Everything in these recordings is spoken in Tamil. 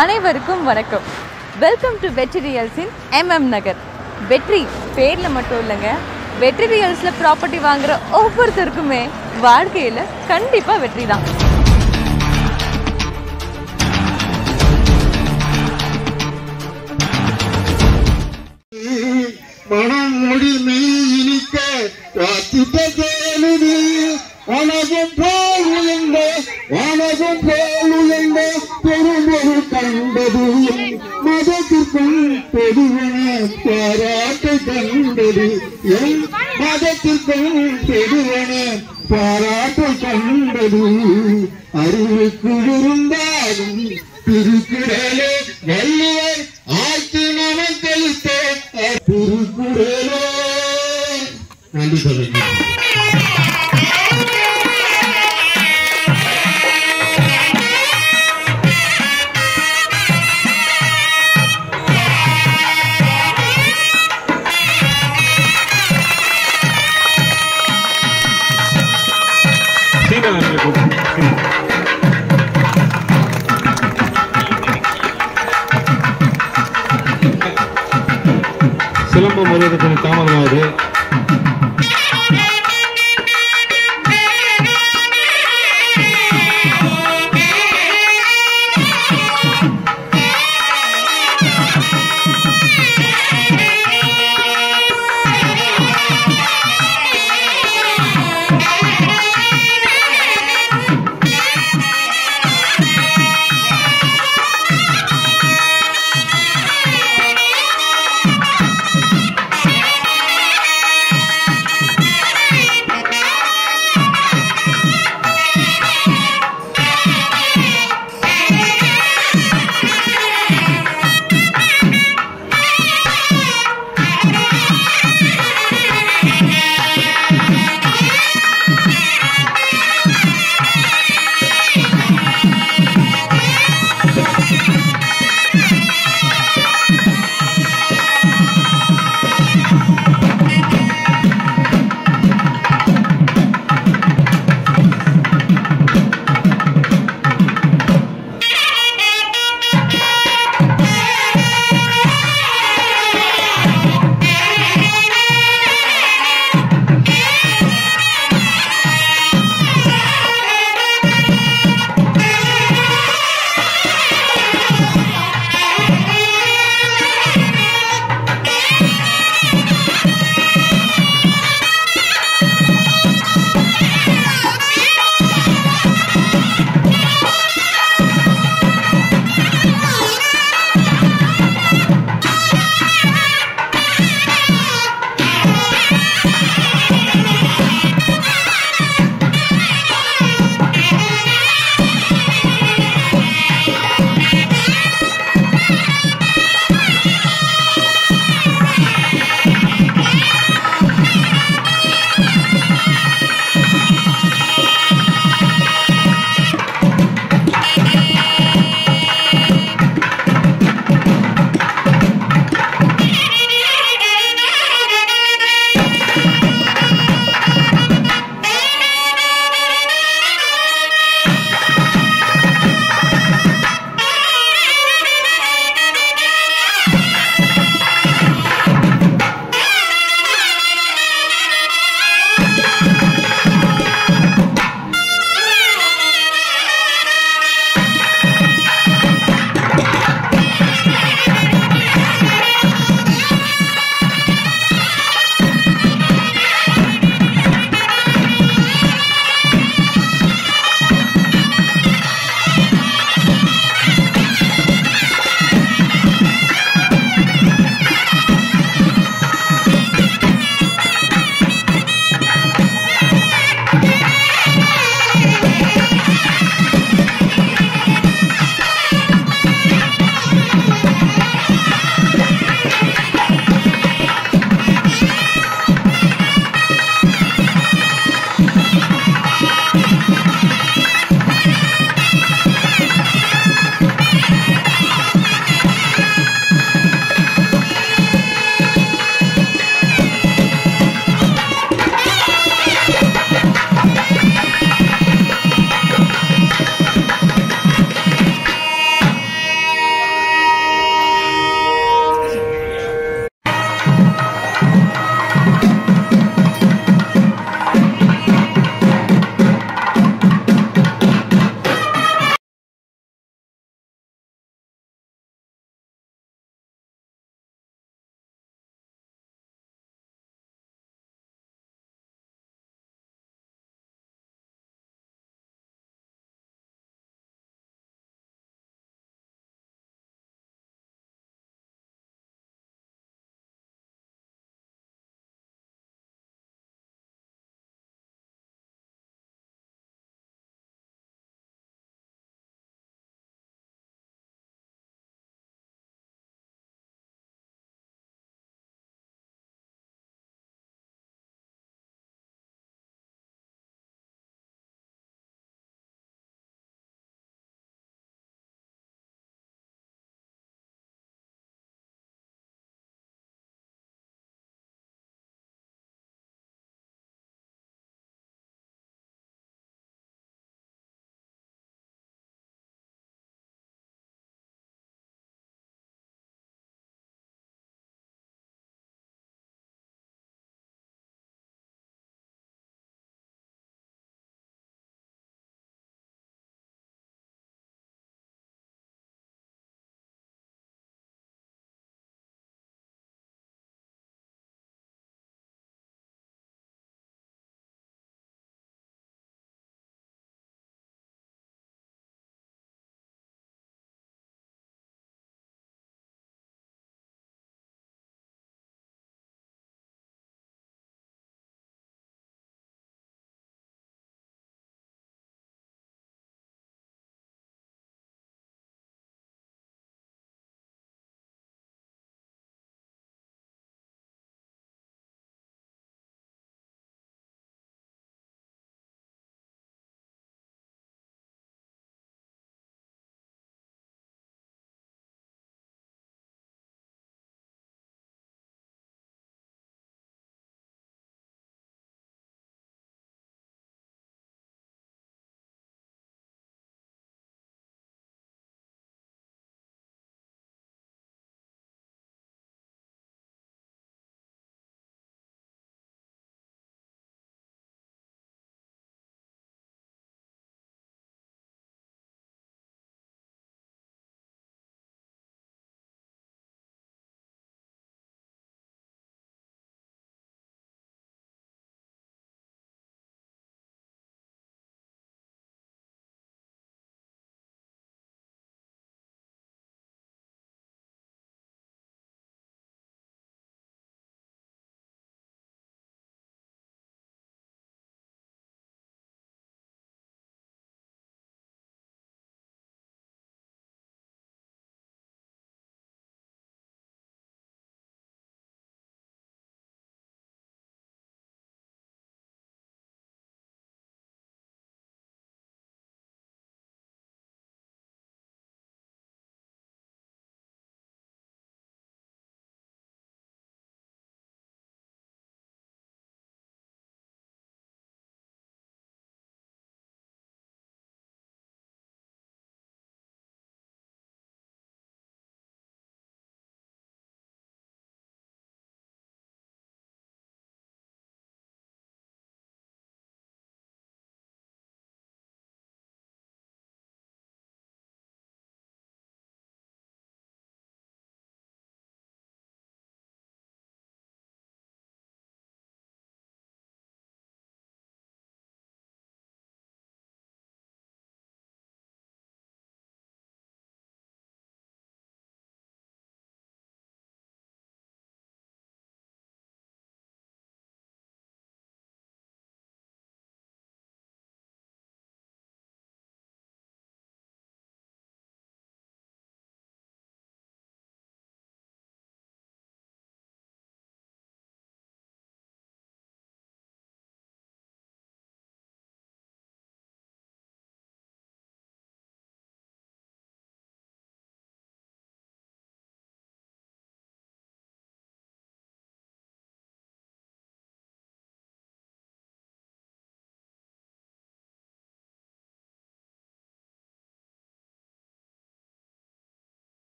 அனைவருக்கும் வணக்கம். வெல்கம் டு வெற்றி ரியல்ஸின் நகர். வெற்றி பேரில் மட்டும் இல்லைங்க, வெற்றி ரியல்ஸில் ப்ராப்பர்ட்டி வாங்குற ஒவ்வொருத்தருக்குமே வாழ்க்கையில் கண்டிப்பாக வெற்றி தான். மனம் மொழி மெய் இனிக்க வாசித்த கேளுதி வனகம் போல் உயர்ந்த வனகம் போல் உயர்ந்த பெருமொரு கண்டது மதத்திற்கும் பெருவன பாராட்டை கண்டது என் மதத்திற்கும் பெருவன பாராட்டை கண்டது அறிவுக்கு இருந்தாலும் திருக்குறளே வள்ளுவர் ஆட்சி நமக்களித்த திருக்குறளே. நன்றி சொல்லுங்க. சிலம்பம் வருவது கொஞ்சம் தாமதமாகுது.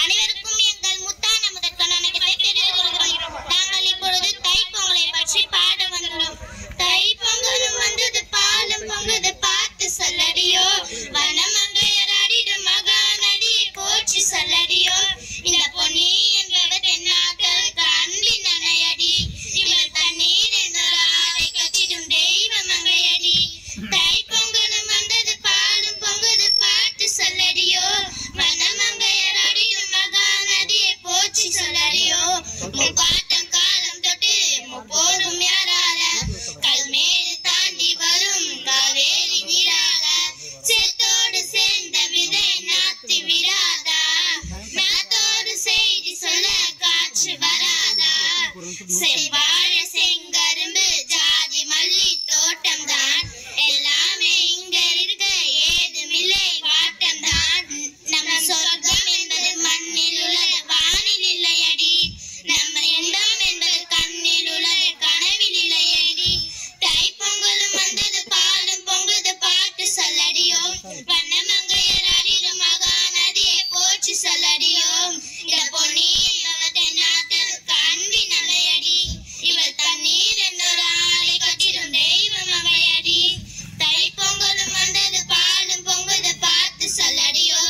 அனைவருக்கும் எங்கள் முத்தான முதற்கான வணக்கத்தை தெரிவித்துக் கொள்கிறோம். நாங்கள் இப்பொழுது தைப்பொங்கலை பற்றி பாட வந்துள்ளோம். தைப்பொங்கலும் வந்தது பாலும் பொங்குது பார்த்து சொல்லடியோ, வனமங்கையராடிடும் மகாநதியை போற்றி சொல்லடியோ, இந்த பொன்னி என்பவர் தென்னாக்களுக்கு அன்பின் அணையடி, இவள் தண்ணீர் என்றொரு ஆலை கட்டிடும் தெய்வ மங்கையடி. தைப்பொங்கலும் வந்தது பாலும் பொங்குது பார்த்து சொல்லடியோ, வனமங்கையராடிடும் மகாநதியை போற்றி சொல்லடியோ, முப்பாட்டம் காலம் தொட்டு முப்போதும் யாரால கல்மேடு தாண்டி வரும் காவேரி நீரால, சேத்தோடு சேர்ந்த விதை நாத்தி விடாதா, நாத்தோடு செய்தி சொல்ல காற்று வராதா, செவ்வாழ செங்கரும்பு ஜாதி மல்லி தோட்டம் தான், எல்லாமே இங்க இருக்க ஏதுமில்லை வாட்டம் தான், நம்ம சொர்க்கம் என்பது மண்ணில் உள்ளது வானில் இல்லையடி, நம்ம இன்பம் என்பது கண்ணில் உள்ளது கனவில் இல்லையடி. தைப்பொங்கலும் வந்தது பாலும் பொங்குது பாட்டு சொல்லடியோ, வண்ணமங்கையராடிடும் மகாநதியை போற்றி சொல்லடியோ, இந்த பொன்னி என்பவர் தென்னாக்களுக்கு அன்பின் அலையடி, இவள் தண்ணீர் என்றொரு ஆலை கட்டிடும் தெய்வ மங்கையடி. தைப்பொங்கலும் வந்தது பாலும் பொங்குது பார்த்து சொல்லடியோ,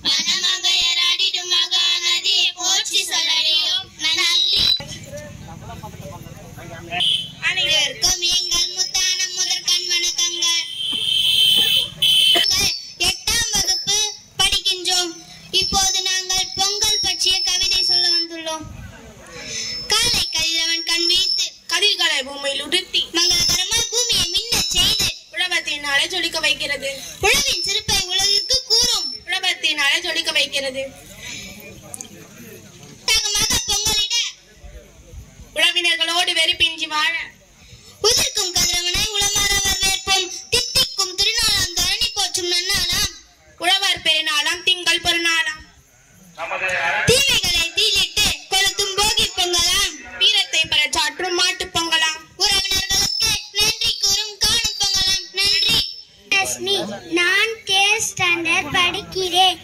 வனமங்கையராடிடும் மகாநதியை போற்றி சொல்லடியோ. நன்றி. அனைவருக்கும் எங்கள் முத்தான முதற்கண் வணக்கங்கள். 8ஆம் வகுப்பு படிக்கின்றோம். இப்போது நாங்கள் பொங்கல் பற்றிய கவிதை சொல்ல வந்துள்ளோம். காலை கதிரவன் கண் விழித்து கதிர்களை பூமியில் உடுத்தி மங்களகரமாய் பூமியை மின்னச் செய்து உலகத்தினாலே ஜொலிக்க வைக்கிறது, உழவின் சிறப்பை உலகிற்கு கூறும் உலகத்தினாலே ஜொலிக்க வைக்கிறது. தகமாக பொங்கலிட உறவினர்களோடு வெறுப்பின்றி வாழ உதிர்க்கும் கதிரவனை உளமாற வரவேற்போம். தித்திக்கும் திருநாளாம் தரணி போற்றும் நன்னாளாம், உழவர் பெருநாளாம் திங்கள் பொருநாளாம், தீமைகளை தீயிட்டு கொளுத்தும் போகி பொங்கலாம், வீரத்தை பறைசாற்றும் மாட்டுப் பொங்கலாம். உறவினர்களுக்கு நன்றி கூறும் காணும் பொங்கலாம். நன்றி. ரஷ்மி, நான் 3rd ஸ்டாண்டர்ட் படிக்கிறேன்.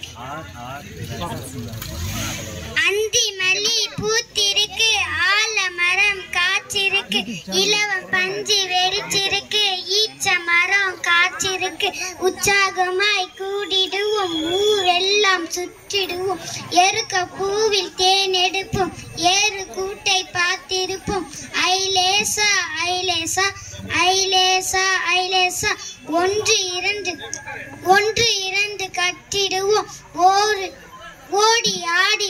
அந்தி மல்லி பூத்திருக்கு, ஆலமரம் காய்ச்சிருக்கு, இலவம் பஞ்சு வெடிச்சிருக்கு, ஈச்ச மரம் காய்ச்சிருக்கு, உற்சாகமாய் கூடிடுவோம், ஊரெல்லாம் சுற்றிடுவோம், எருக்க பூவில் தேன் எடுப்போம், ஏறு கூட்டை பார்த்திருப்போம், ஐலேசா ஐலேசா ஐலேசா ஐலேசா, ஒன்று இரண்டு கட்டிடுவோம், ஓடி ஆடி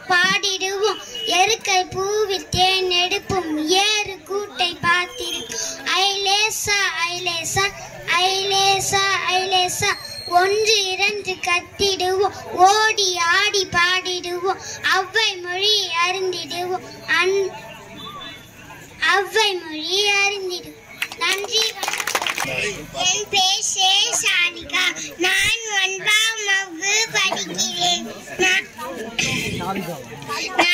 பாடிடுவோம், எருக்கை பூவில் தேன் எடுப்போம், ஏறு கூட்டை பார்த்திருப்போம், ஐலேசா ஐலேசா ஐலேசா ஐலேசா, ஒன்று இரண்டு கத்திடுவோம், ஓடி ஆடி பாடிடுவோம், அவ்வை மொழி அறிந்திடுவோம், அவ்வை மொழி அறிந்திடுவோம். நன்றி. என் பேர் சானிகா. நான் 9ஆம் வகுப்பு படிக்கிறேன். நான்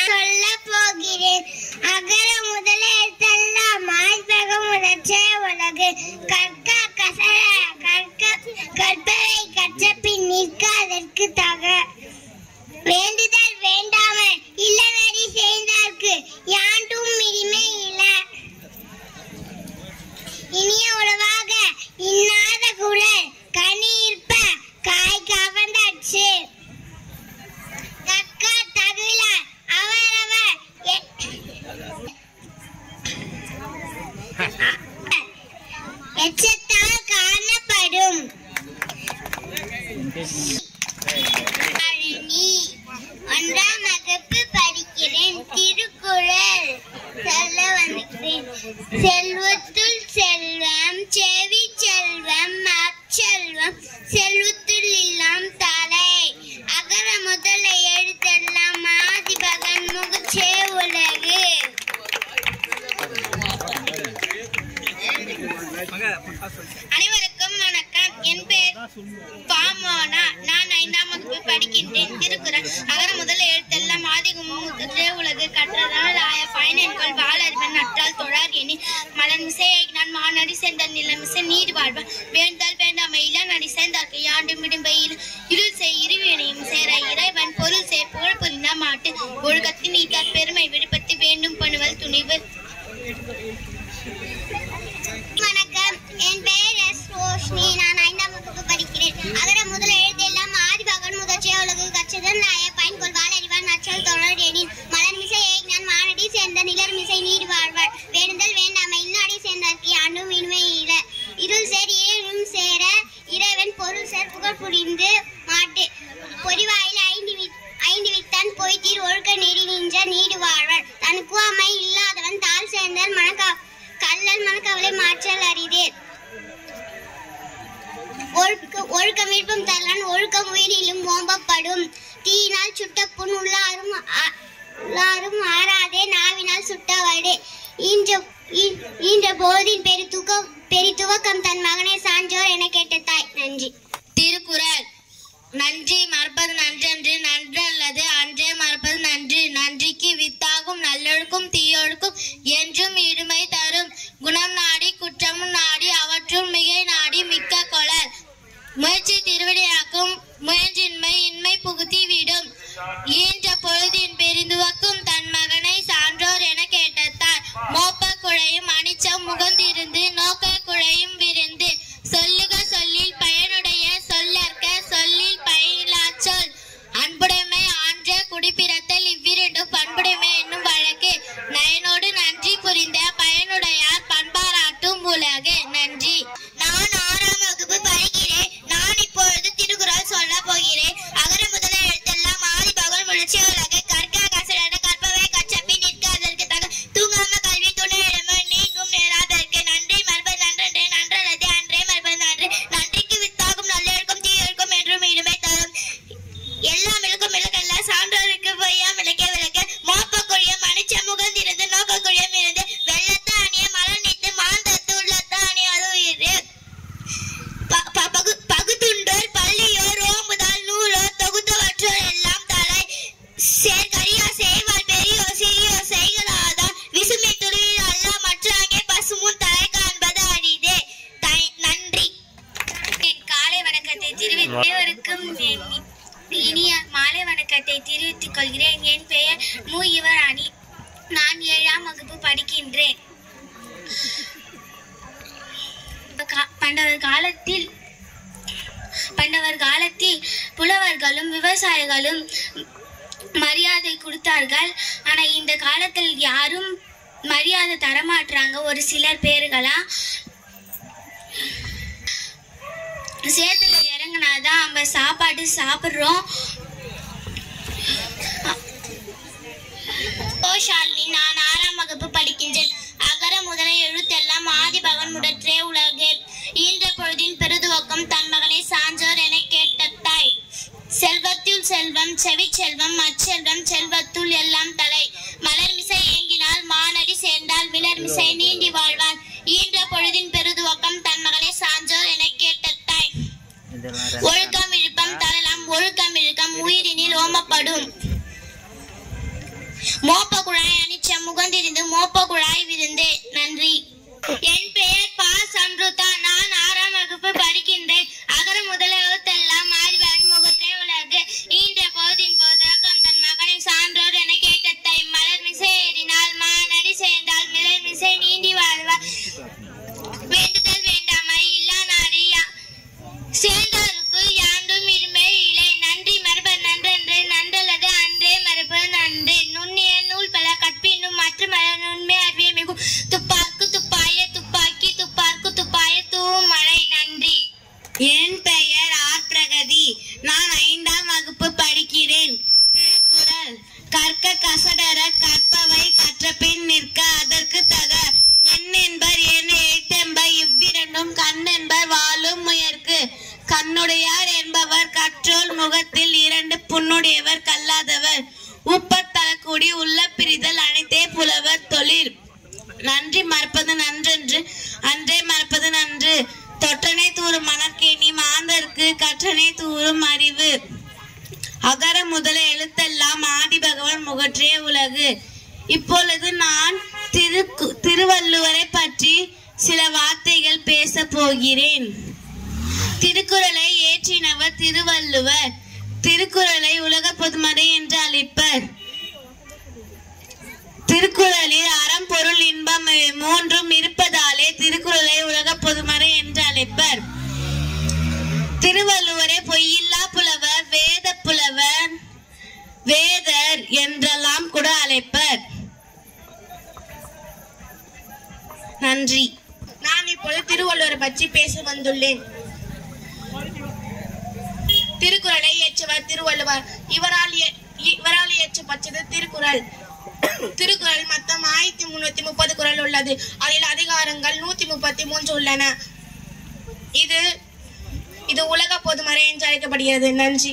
சொல்ல போகிறேன். அகர முதல எழுத்தெல்லாம் ஆதிபக முதற்றே உலகு. கற்க கசட கற்பவை கற்ற பின் நிற்க அதற்கு தக. வேண்டுதல் வேண்டாமல் இல்லவரி செய்தார்க்கு யாண்டும் மிரிமை இல. இனிய உறவாக இன்னாத குரல் கனி இருப்ப காய் கவர்ந்த அச்சு. தக்க தகுல அவரவர் எச்சத்தால் காணப்படும். நீ 1ஆம் வகுப்பு படிக்கிறேன். திருக்குறள் சொல்ல வந்திருக்கிறேன். செல்வத்துள் செல்வம் செவி செல்வம் அச்செல்வம் செல்வத்துள் இல்லாம் தலை. அகர முதல எழுத்தெல்லாம் ஆதிபகன் முகச்சே உலகு. அனைவருக்கும் வணக்கம். என் பேர் பாமோனா. நான் 5ஆம் வகுப்பு படிக்கின்றேன். திருக்குறள் அகர முதல எழுத்தெல்லாம் ஆதிபகன் உலகு. கற்றதால் ஆய பயனென்கொள் வாழறிவன் நற்றால் தொழார் எனின் மலர் மிசையை நான் மாநடி சேர்ந்தால் நிலமிசை நீர் வாழ்வான். வேண்டால் வேண்டாமை இள நடி சேர்ந்தார்க்கு யாண்டும் விடும்பையில் இருள் செய் இருவினையும் சேர இறைவன் பொருள் செய் புகழ் புரிந்த மாட்டு ஒழுக்கத்தின் நீத்தார் பெருமை விடுபட்டு வேண்டும் பண்ணுவல் துணிவு. வணக்கம். என் பெயர் எஸ் ரோஷினி. நான் 5ஆம் வகுப்பு படிக்கிறேன். அகர முதல எழுத்தெல்லாம் ஆதிபகன் முதற்றே உலகு. கற்றதன் ஆய பயன்கொள் வாழறிவான் நற்றால் தொழார் எனின் மலர் மிசையை நான் மானடி சேர்ந்த நிலர் மிசை நீர் வாழ்வார். வேண்டுதல் வேண்டாமை இன்னாடி சேர்ந்தார்க்கு யாண்டும் இனிமை இல. இருள் சேர் இறைவனும் சேர இறைவன் பொருள் சேர் புகழ் புரிந்து மாட்டு பொறிவாயில் ஐந்து வித்தான் பொய்தீர் ஒழுக்க நெறி நின்ற நீடு வாழ்வார். தனக்கு அமை இல்லாதவன் தாழ் சேர்ந்தார் கல்லல் மனக்கவலை மாற்றல் அரிதே. ஒழுக்கம் விருப்பம் தரலான் ஒழுக்கம் உயிரிலும் ஓம்பப்படும். தீயினால் சுட்ட புண் உள்ளாரும் ஆறாதே நாவினால் சுட்டவடே. ஈன்ற போதின் பெரிதுவக்கம் தன் மகனை சான்றோர் என கேட்ட தாய். நன்றி. திருக்குறள் நன்றி மறப்பது நன்றன்று நன்று அல்லது அன்றே மறப்பது நன்று. நன்றிக்கு வித்தாகும் நல்லொழுக்கும் தீயொழுக்கும் என்றும் இருமை தரும். குணம் நாடி குற்றமும் நாடி அவற்றுள் மிகை நாடி மிக்க கொளல். முயற்சி திருவிடையாக்கும் முயன்றின்மை இன்மை புகுத்தி விடும். ஈன்ற பொழுதின் பெரிதுவக்கும் தன் மகனை சான்றோர் என கேட்டத்தார். மோப்ப குழையும் அனிச்சம் முகந்திருந்து நோக்க குழையும் விருந்து. சொல்லுக சொல்லில் பயனுடைய சொல்லற்க சொல்லில் பயனிலா சொல். அன்புடைமை ஆன்ற குடிப்பிறத்தல் இவ்விரண்டும் பண்புடைமை என்னும் வழக்கு. நயனோடு நன்றி புரிந்த பயனுடையார் பண்பாராட்டும் உலகு. நன்றி. நான் 6ஆம் வகுப்பு படிக்கிறேன். நான் இப்பொழுது திருக்குறள் சொல்ல போகிறேன். அகர முதல எழுத்தெல்லாம் ஆதிபகன் முயற்சி உலகு. கற்க கசட கற்பவை கற்ற பின் நிற்க அதற்கு தக. தூங்காம கல்வி துணை இடம நீங்கும் நேராதற்கு. நன்றி மறப்பது நன்றன்றே நன்றல்லது அன்றே மறப்பது நன்று. நன்றிக்கு வித்தாகும் நல்லொழுக்கும் தீயொழுக்கும் என்றும் இடுமை தரும். எல்லாம் இழுக்கும் இலக்கல்ல சான்றோருக்கு பொய்யாம் விளக்க விளக்க. மோப்ப குழியம் அனிச்ச முகந்திருந்து நோக்க குழியம் இருந்து. வெள்ளத்த அணிய மலர் நீத்து மாந்தத்து உள்ளத்த அணியாது உயிர். பகுத்துண்டோர் பள்ளியோர் ஓம்புதால் நூலோர் தொகுத்தவற்றோர் எல்லாம் தலை. சேர்கரியா செய்வார் பெரியோர் சிறியோர் செய்களாதா. விசுமை துறையில் அல்ல மற்றாங்கே பசுமுன் தலை காண்பது அரிதே. நன்றி. என் காலை வணக்கத்தை தெரிவிக்கும் இனிய மாலை வணக்கத்தை தெரிவித்துக் கொள்கிறேன். என் பெயர் மு யுவராணி. நான் 7ஆம் வகுப்பு படிக்கின்றேன். பண்டவர் காலத்தில் புலவர்களும் விவசாயிகளும் மரியாதை கொடுத்தார்கள். ஆனா இந்த காலத்தில் யாரும் மரியாதை தரமாட்டுறாங்க. ஒரு சிலர் பேருகளா சேத்துல இறங்கினாதான் நம்ம சாப்பாடு சாப்பிடுறோம். நான் 6ஆம் வகுப்பு படிக்கின்றேன். அகர முதல எழுத்தெல்லாம் ஆதிபகன் முதற்றே உலகு. ஈன்ற பொழுதின் பெருதுவக்கம் தன் மகனை சான்றோர் என செல்வம் செவி செல்வம் அச்செல்வம் செல்வத்துள் எல்லாம் தலை மலர் மிசை ஏங்கினால் மானடி சேர்ந்தால் மிளர் மிசை நீண்டி வாழ்வார் ஈன்ற பொழுதின் பெருதுவக்கம் தன் மகளை சான்றோர் என கேட்ட தாய் ஒழுக்கம் இழுப்பம் தரலாம் ஒழுக்கம் இழுக்கம் உயிரினில் ஓமப்படும் மோப்ப குழாய் அணிச்ச முகந்திருந்து மோப்ப குழாய் விருந்து. நன்றி. என் பெயர் பா சம்ருதா. நான் 6ஆம் வகுப்பு படிக்கின்றேன். அகர முதல எழுத்தெல்லாம் ஆதிபகவன் முகத்தே உலகு ஈன்ற பொழுதின் பொழுதுவக்கம் தன் மகனை சான்றோர் என கேட்ட தாய் மலர் மிசை ஏறினால் மானடி சேர்ந்தால் மிளர் மிசை நீண்டி வாழ்வார் வேண்டுதல் வேண்டாமை இல்லா நாரியா சேர்ந்தோருக்கு யாண்டும் இருமை இல்லை. நன்றி மரபு நன்றென்று நன்றல்லது அன்றே மரபு நன்று நுண்ணிய நூல் பல கற்பினும் மற்ற மல நுண்மை அறிவிய மிகும் துப்பாக்கு துப்பாய துப்பாக்கி துப்பார்க்கு துப்பாய தூவும் மழை. நன்றி. என் பெயர் ஆர் பிரகதி. நான் 5ஆம் வகுப்பு படிக்கிறேன். திருக்குறள் கற்க கசடர கற்பவை கற்றபின் நிற்க அதற்கு தக என் என்பர் என் ஏட்டென்ப இவ்விரண்டும் கண் என்பர் வாழும் முயற்கு கண்ணுடையார் என்பவர் கற்றோல் முகத்தில் 2 புண்ணுடையவர் கல்லாதவர் உப்பத்தலக்கூடி உள்ள பிரிதல் அனைத்தே புலவர் தொழில். நன்றி மறப்பது நன்றென்று அன்றே மறப்பது நன்று தொற்றனை தூறும் மணற்கேணி மாந்தருக்கு கற்றனை தூறும் அறிவு. அகர முதல எழுத்தெல்லாம் ஆதிபகவன் முகற்றே உலகு. இப்பொழுது நான் திருவள்ளுவரை பற்றி சில வார்த்தைகள் பேச போகிறேன். திருக்குறளை ஏற்றினவர் திருவள்ளுவர். திருக்குறளை உலக பொதுமறை என்று அழைப்பர். திருக்குறளில் அறம் பொருள் இன்பம் 3ம் இருப்பதாலே திருக்குறளை உலக பொதுமறை என்று அழைப்பர். திருவள்ளுவரை பொய்யில்லா புலவர் வேத புலவர் வேதர் என்றெல்லாம் கூட அழைப்பர். நன்றி. நான் இப்பொழுது திருவள்ளுவரை பற்றி பேச வந்துள்ளேன். திருக்குறளை இயற்றியவர் திருவள்ளுவர். இவரால் இயற்றப்பட்டது திருக்குறள். திருக்குறள் மொத்தம் 1330 குறள் உள்ளது. அதில் அதிகாரங்கள் 133 உள்ளன. இது உலக பொதுமறை என்று அழைக்கப்படுகிறது. நன்றி.